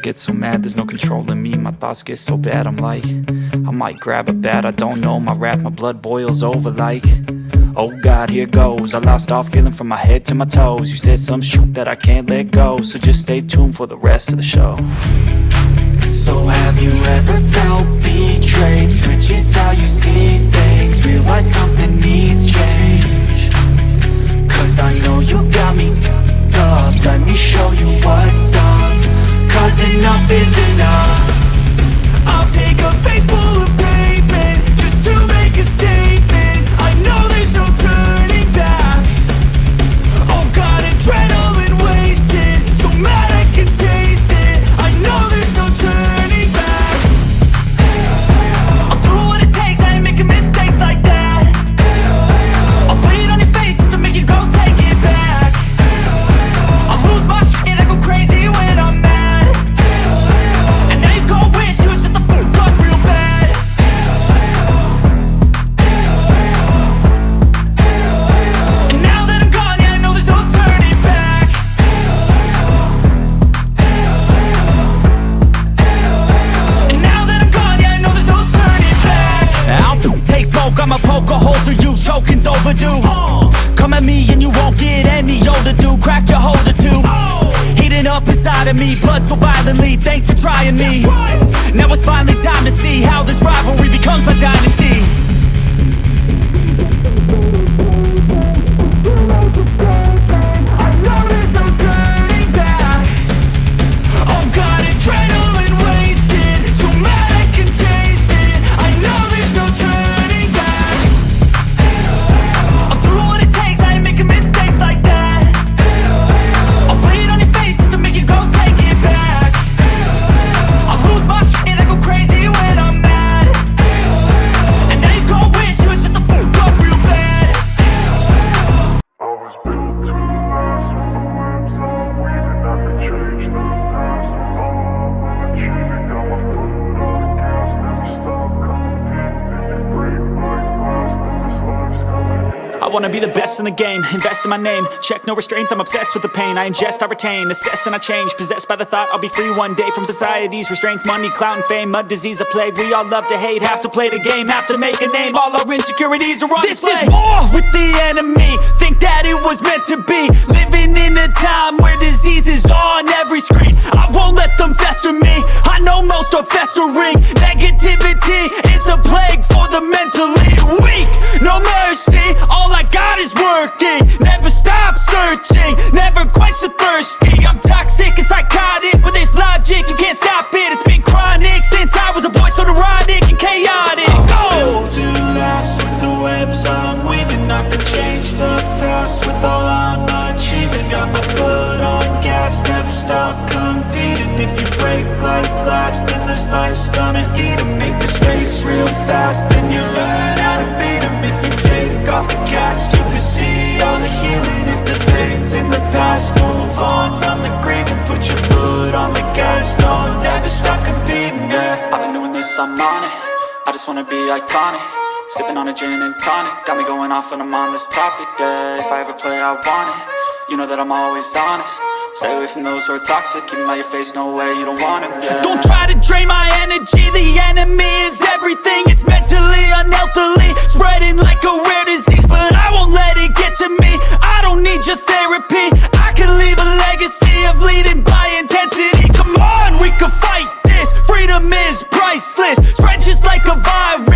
get so mad, there's no controlling me. My thoughts get so bad, I'm like, I might grab a bat, I don't know. My wrath, my blood boils over like, oh God, here goes. I lost all feeling from my head to my toes. You said some shit that I can't let go, so just stay tuned for the rest of the show. So have you ever felt betrayed? Switches how you see things, realize something needs change. Cause I know you got me f***ed up, let me show you what's up. Cause enough is enough. I'll take a face full of pavement just to make a statement. I know there's no turning back. Oh God, adrenaline wasted, so mad I can taste it. I know there's no turning back. I'll do what it takes, I ain't making mistakes like that. I'll bleed on your face to make you go take it back. I'll lose my shit, I go crazy when I'm mad. And now you go wish you would shut the fuck up real bad. And now that I'm gone, yeah, I know there's no turning back. And now that I'm gone, yeah, I know there's no turning back. I'll take smoke, I'ma poke a hole through you, choking's overdue. Come at me and you won't get any older, dude. Crack your holder too. Heating up inside of me, blood so violently. Thanks for trying me. Now it's finally time to see how this rivalry becomes my dynasty. I know there's no turning back. Oh God, adrenaline wasted, so mad I can taste it. I know there's no turning back. I'll do what it takes, I ain't making mistakes like that. I'll bleed on your face to make you go take it back. I'll lose my shit, I go crazy when I'm mad. And now you go wish you would shut the fuck up real bad. I was built to last with the webs I'm weaving. I could change the past with all I'm achieving. Got my foot on the gas, never stop competing. If you break like glass, then this life's gonna end. I wanna be the best in the game, invest in my name. Check no restraints, I'm obsessed with the pain. I ingest, I retain, assess and I change. Possessed by the thought I'll be free one day from society's restraints. Money, clout and fame, mud, disease, a plague. We all love to hate, have to play the game, have to make a name. All our insecurities are on display. This is war with the enemy, think that it was meant to be. Living in a time where disease is on every screen. I won't let them fester me, I know most are festering. Negativity is a plague for the mentally weak. No mercy, all I got is working. Never stop searching, never quench the thirsty. I'm toxic and psychotic with this logic, you can't stop it. It's been chronic since I was a boy, so neurotic and chaotic. Built to last with the webs I'm weaving. I could change the past with all I'm achieving. Got my foot on gas, never stop competing. If you break like glass, then this life's gonna eat 'em. Make mistakes real fast, then you learn how to beat 'em. If you take off the cast, you can see all the healing. If the pain's in the past, move on from the grave and put your foot on the gas. No, never stop competing, yeah. I've been doing this, I'm on it. I just wanna be iconic. Sipping on a gin and tonic, got me going off when I'm on this topic, yeah. If I ever play, I want it. You know that I'm always honest. Stay away from those who are toxic. Keep them out your face, no way, you don't want them, yeah. Don't try to drain my energy. The enemy is everything. It's mentally, unhealthily, spreading like a rare disease. But I won't let it get to me. I don't need your therapy. I can leave a legacy of leading by intensity. Come on, we can fight this. Freedom is priceless. Spread just like a virus.